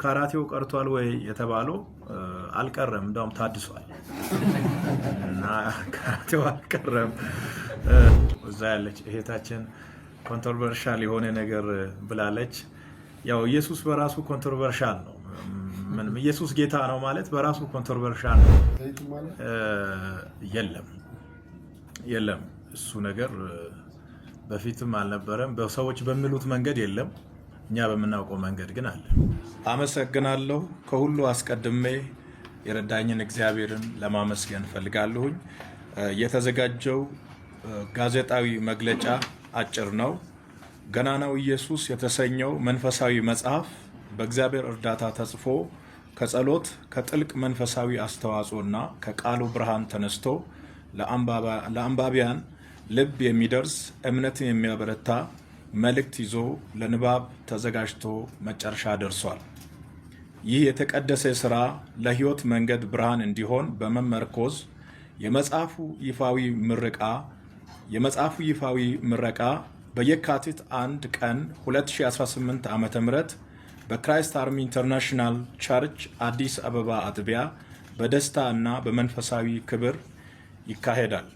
ካራቴው ቀርቷል ወይ የተባለው አልቀረም እንደውም ታድሷል እና ካራቴው አልቀረም እዛ ያለች እህታችን ኮንትሮቨርሻል የሆነ ነገር ብላለች ያው ኢየሱስ በራሱ ኮንትሮቨርሻል ነው ምን ኢየሱስ ጌታ ነው ማለት በራሱ ኮንትሮቨርሻል ነው የለም እሱ ነገር በፊትም አልነበረም በሰዎች በሚሉት መንገድ የለም እኛ በመናውቀው መንገድ ግን አለ አመሰግናለሁ ከሁሉ አስቀድሜ የረዳኝን እግዚአብሔርን ለማመስገን ፈልጋለሁ የተዘጋጀው ጋዜጣዊ መግለጫ አጭር ነው ገናናው ኢየሱስ የተሰኘው መንፈሳዊ መጽሐፍ በእግዚአብሔር እርዳታ ተጽፎ ከጸሎት ከጥልቅ መንፈሳዊ አስተዋጽኦና ከቃሉ ብርሃን ተነስቶ ለአንባቢያን ልብ የሚደርስ እምነትን የሚያበረታ መልእክት ይዞ ለንባብ ተዘጋጅቶ መጨረሻ ደርሷል ይህ የተቀደሰ ሥራ ለሕይወት መንገድ ብርሃን እንዲሆን በመመርኮዝ የመጽሐፉ ይፋዊ ምረቃ በየካቲት 1 ቀን 2018 ዓ.ም በክራይስት አርሚ ኢንተርናሽናል ቸርች አዲስ አበባ አጥቢያ በደስታ እና በመንፈሳዊ ክብር ይካሄዳል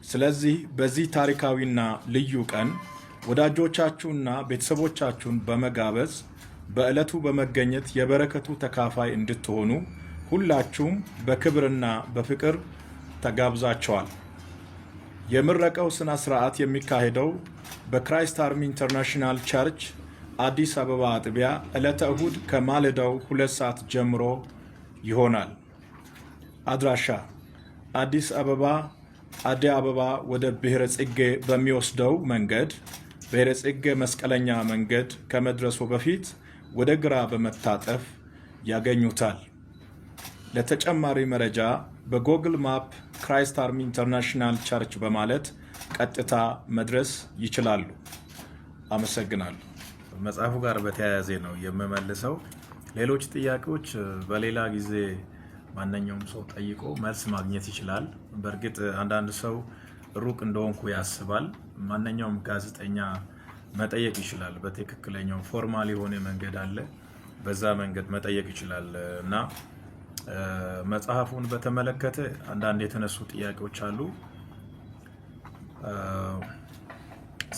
ስለዚህ በዚህ ታሪካዊና ልዩ ቀን ወዳጆቻችሁና ቤተሰቦቻችሁን በመጋበዝ በዕለቱ በመገኘት የበረከቱ ተካፋይ እንድትሆኑ ሁላችሁም በክብርና በፍቅር ተጋብዛችኋል የምረቃው ስነ ስርዓት የሚካሄደው በክራይስት አርሚ ኢንተርናሽናል ቸርች አዲስ አበባ አጥቢያ ዕለተ እሁድ ከማለዳው 2 ሰዓት ጀምሮ ይሆናል አድራሻ አዲስ አበባ አዲስ አበባ ወደ ብሔረ ጽጌ በሚወስደው መንገድ ብሔረ ጽጌ መስቀለኛ መንገድ ከመድረሱ በፊት ወደ ግራ በመታጠፍ ያገኙታል ለተጨማሪ መረጃ በጎግል ማፕ ክራይስት አርሚ ኢንተርናሽናል ቸርች በማለት ቀጥታ መድረስ ይችላሉ አመሰግናለሁ መጽሐፉ ጋር በተያያዘ ነው የምመልሰው ሌሎች ጥያቄዎች በሌላ ጊዜ ማንኛውም ሰው ጠይቆ መልስ ማግኘት ይችላል በእርግጥ አንዳንድ ሰው ሩቅ እንደሆንኩ ያስባል ማንኛውም ጋዜጠኛ መጠየቅ ይችላል በትክክለኛው ፎርማል የሆነ መንገድ አለ በዛ መንገድ መጠየቅ ይችላል እና መጽሐፉን በተመለከተ አንዳንድ የተነሱ ጥያቄዎች አሉ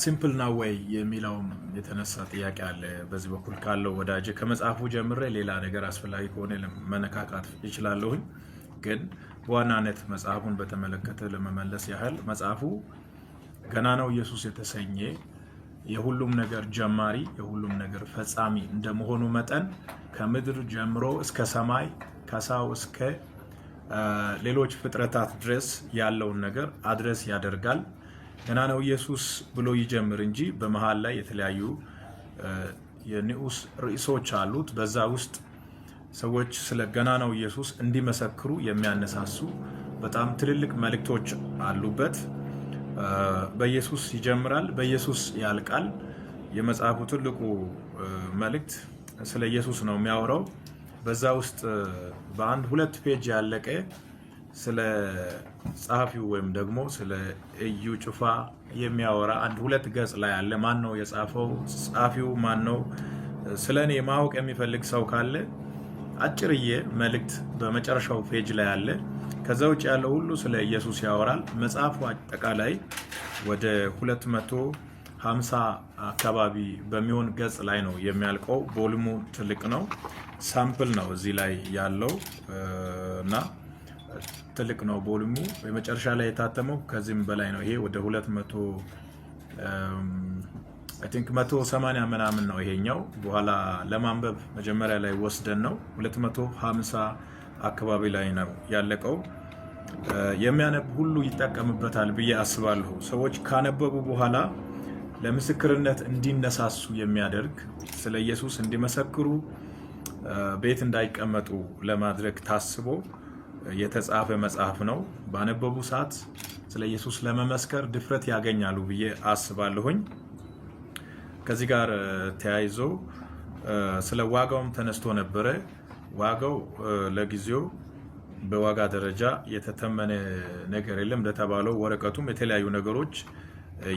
ሲምፕል ነው ወይ የሚለው የተነሳ ጥያቄ አለ በዚህ በኩል ካለው ወዳጅ ከመጽሐፉ ጀምሬ ሌላ ነገር አስፈላጊ ከሆነ ለመነካካት ይችላልሁ ግን በዋናነት መጽሐፉን በተመለከተ ለመመለስ ያህል መጽሐፉ ገናናው ኢየሱስ የተሰኘ የሁሉም ነገር ጀማሪ የሁሉም ነገር ፈጻሚ እንደመሆኑ መጠን ከምድር ጀምሮ እስከ ሰማይ ከሰው እስከ ሌሎች ፍጥረታት ድረስ ያለውን ነገር አድረስ ያደርጋል ገናናው ኢየሱስ ብሎ ይጀምር እንጂ በመሃል ላይ የተለያዩ የንዑስ ርዕሶች አሉት በዛ ውስጥ ሰዎች ስለ ገናናው ኢየሱስ እንዲመሰክሩ የሚያነሳሱ በጣም ትልልቅ መልእክቶች አሉበት በኢየሱስ ይጀምራል በኢየሱስ ያልቃል የመጽሐፉ ትልቁ መልእክት ስለ ኢየሱስ ነው የሚያወራው በዛ ውስጥ በአንድ 2 ፔጅ ያለቀ ስለ ጻፊው ወይም ደግሞ ስለ እዩ ጩፋ የሚያወራ አንድ 2 ገጽ ላይ አለ ማን ነው የጻፈው ጻፊው ማን ነው ስለኔ ማወቅ የሚፈልግ ሰው ካለ አጭርዬ መልእክት በመጨረሻው ፔጅ ላይ አለ ከዛው ያለው ሁሉ ስለ ኢየሱስ ያወራል መጽሐፉ አጠቃላይ ወደ 250 አካባቢ በሚሆን ገጽ ላይ ነው የሚያልቀው ቮልዩሙ ትልቅ ነው ሳምፕል ነው እዚህ ላይ ያለው እና ትልቅ ነው ቮልዩሙ በመጨረሻ ላይ የታተመው ከዚህም በላይ ነው ይሄ ወደ 200 I think 180 ምናምን ነው ይሄኛው በኋላ ለማንበብ መጀመሪያ ላይ ወስደን ነው 250 አካባቢ ላይ ነው ያለቀው የሚያነብ ሁሉ ይጠቀምበታል ብዬ አስባለሁ ሰዎች ካነበቡ በኋላ ለምስክርነት እንዲነሳሱ የሚያደርግ ስለ ኢየሱስ እንዲመሰክሩ ቤት እንዳይቀመጡ ለማድረግ ታስቦ የተጻፈ መጽሐፍ ነው ባነበቡ ሰዓት ስለ ኢየሱስ ለመመስከር ድፍረት ያገኛሉ ብዬ አስባለሁኝ ከዚህ ጋር ተያይዞ ስለ ዋጋውም ተነስቶ ነበር ዋጋው ለጊዜው በዋጋ ደረጃ የተተመነ ነገር የለም ለተባለው ወረቀቱም የተለያዩ ነገሮች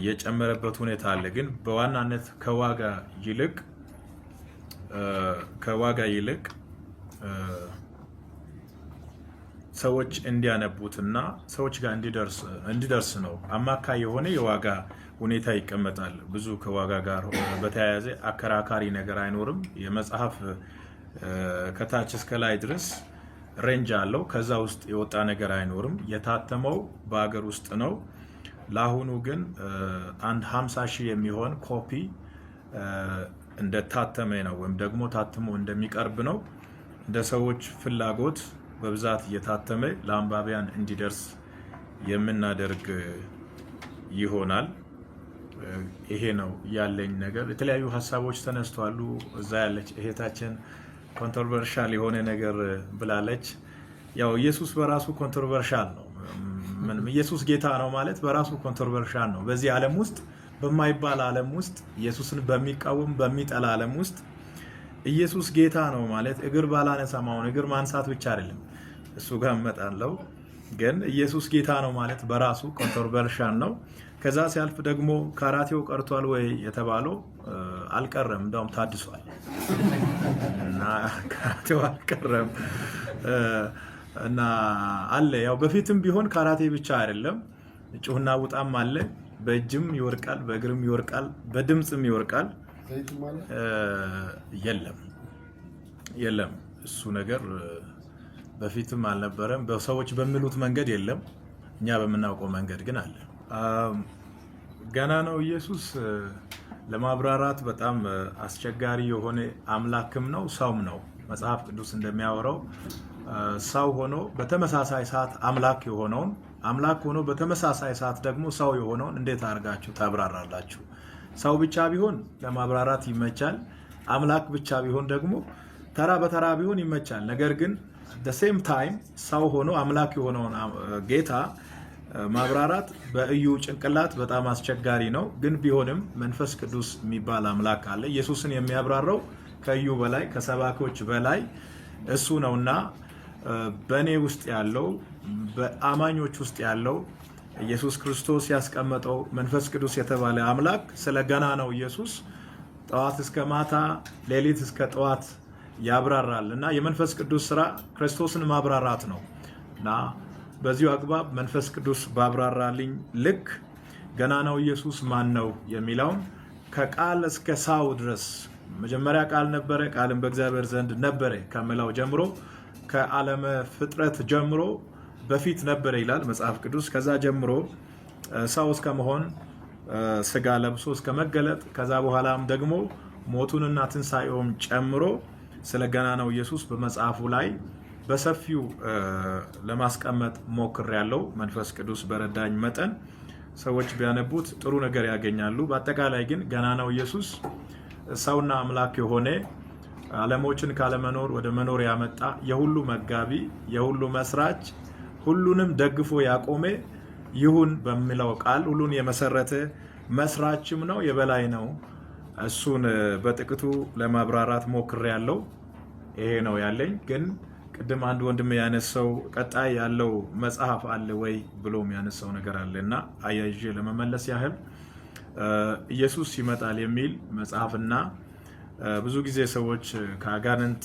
የጨመረበት ሁኔታ አለ ግን በዋናነት ከዋጋ ይልቅ ከዋጋ ይልቅ ሰዎች እንዲያነቡትና ሰዎች ጋር እንዲደርስ ነው። አማካይ የሆነ የዋጋ ሁኔታ ይቀመጣል። ብዙ ከዋጋ ጋር በተያያዘ አከራካሪ ነገር አይኖርም። የመጽሐፍ ከታች እስከ ላይ ድረስ ሬንጅ አለው። ከዛ ውስጥ የወጣ ነገር አይኖርም። የታተመው በአገር ውስጥ ነው። ለአሁኑ ግን አንድ 50 ሺህ የሚሆን ኮፒ እንደታተመ ነው፣ ወይም ደግሞ ታትሞ እንደሚቀርብ ነው። እንደ ሰዎች ፍላጎት በብዛት እየታተመ ለአንባቢያን እንዲደርስ የምናደርግ ይሆናል። ይሄ ነው ያለኝ ነገር። የተለያዩ ሀሳቦች ተነስተዋል። እዛ ያለች እህታችን ኮንትሮቨርሻል የሆነ ነገር ብላለች። ያው ኢየሱስ በራሱ ኮንትሮቨርሻል ነው። ኢየሱስ ጌታ ነው ማለት በራሱ ኮንትሮቨርሻል ነው። በዚህ ዓለም ውስጥ በማይባል ዓለም ውስጥ ኢየሱስን በሚቃወም በሚጠላ ዓለም ውስጥ ኢየሱስ ጌታ ነው ማለት እግር ባላነሳማውን እግር ማንሳት ብቻ አይደለም። እሱ ጋር እመጣለሁ። ግን ኢየሱስ ጌታ ነው ማለት በራሱ ኮንትሮቨርሻል ነው። ከዛ ሲያልፍ ደግሞ ካራቴው ቀርቷል ወይ የተባለው አልቀረም፣ እንደውም ታድሷል እና ካራቴው አልቀረም እና አለ። ያው በፊትም ቢሆን ካራቴ ብቻ አይደለም፣ ጩህና ውጣም አለ። በእጅም ይወርቃል፣ በእግርም ይወርቃል፣ በድምፅም ይወርቃል። የለም እሱ ነገር በፊትም አልነበረም። በሰዎች በሚሉት መንገድ የለም፣ እኛ በምናውቀው መንገድ ግን አለ። ገና ነው ኢየሱስ ለማብራራት በጣም አስቸጋሪ የሆነ አምላክም ነው ሰውም ነው። መጽሐፍ ቅዱስ እንደሚያወራው ሰው ሆኖ በተመሳሳይ ሰዓት አምላክ የሆነውን አምላክ ሆኖ በተመሳሳይ ሰዓት ደግሞ ሰው የሆነውን እንዴት አድርጋችሁ ታብራራላችሁ? ሰው ብቻ ቢሆን ለማብራራት ይመቻል። አምላክ ብቻ ቢሆን ደግሞ ተራ በተራ ቢሆን ይመቻል። ነገር ግን the same time ሰው ሆኖ አምላክ የሆነውን ጌታ ማብራራት በእዩ ጭንቅላት በጣም አስቸጋሪ ነው። ግን ቢሆንም መንፈስ ቅዱስ የሚባል አምላክ አለ። ኢየሱስን የሚያብራራው ከእዩ በላይ ከሰባኪዎች በላይ እሱ ነውና በእኔ ውስጥ ያለው በአማኞች ውስጥ ያለው ኢየሱስ ክርስቶስ ያስቀመጠው መንፈስ ቅዱስ የተባለ አምላክ ስለ ገና ነው ኢየሱስ ጠዋት እስከ ማታ ሌሊት እስከ ጠዋት ያብራራል እና የመንፈስ ቅዱስ ስራ ክርስቶስን ማብራራት ነው እና በዚሁ አግባብ መንፈስ ቅዱስ ባብራራልኝ ልክ ገና ነው ኢየሱስ ማን ነው የሚለውን ከቃል እስከ ሳው ድረስ መጀመሪያ ቃል ነበረ፣ ቃልም በእግዚአብሔር ዘንድ ነበረ ከመላው ጀምሮ ከዓለመ ፍጥረት ጀምሮ በፊት ነበረ ይላል መጽሐፍ ቅዱስ። ከዛ ጀምሮ ሰው እስከ መሆን ስጋ ለብሶ እስከ መገለጥ ከዛ በኋላም ደግሞ ሞቱንና ትንሳኤውን ጨምሮ ስለ ገና ነው ኢየሱስ በመጽሐፉ ላይ በሰፊው ለማስቀመጥ ሞክሬያለሁ። መንፈስ ቅዱስ በረዳኝ መጠን ሰዎች ቢያነቡት ጥሩ ነገር ያገኛሉ። በአጠቃላይ ግን ገና ነው ኢየሱስ ሰውና አምላክ የሆነ ዓለሞችን ካለመኖር ወደ መኖር ያመጣ የሁሉ መጋቢ የሁሉ መስራች ሁሉንም ደግፎ ያቆመ ይሁን በሚለው ቃል ሁሉን የመሰረተ መስራችም ነው፣ የበላይ ነው። እሱን በጥቂቱ ለማብራራት ሞክሬያለሁ። ይሄ ነው ያለኝ። ግን ቅድም አንድ ወንድም ያነሳው ቀጣይ ያለው መጽሐፍ አለ ወይ ብሎ ያነሳው ነገር አለና አያይዤ ለመመለስ ያህል ኢየሱስ ይመጣል የሚል መጽሐፍና ብዙ ጊዜ ሰዎች ከአጋንንት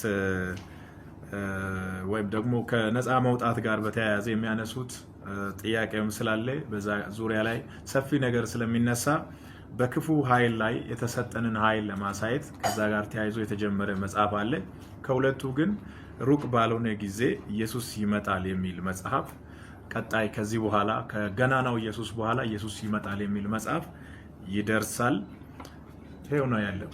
ወይም ደግሞ ከነፃ መውጣት ጋር በተያያዘ የሚያነሱት ጥያቄም ስላለ በዛ ዙሪያ ላይ ሰፊ ነገር ስለሚነሳ በክፉ ኃይል ላይ የተሰጠንን ኃይል ለማሳየት ከዛ ጋር ተያይዞ የተጀመረ መጽሐፍ አለ። ከሁለቱ ግን ሩቅ ባልሆነ ጊዜ ኢየሱስ ይመጣል የሚል መጽሐፍ ቀጣይ ከዚህ በኋላ ከገናናው ኢየሱስ በኋላ ኢየሱስ ይመጣል የሚል መጽሐፍ ይደርሳል። ይሄው ነው ያለው።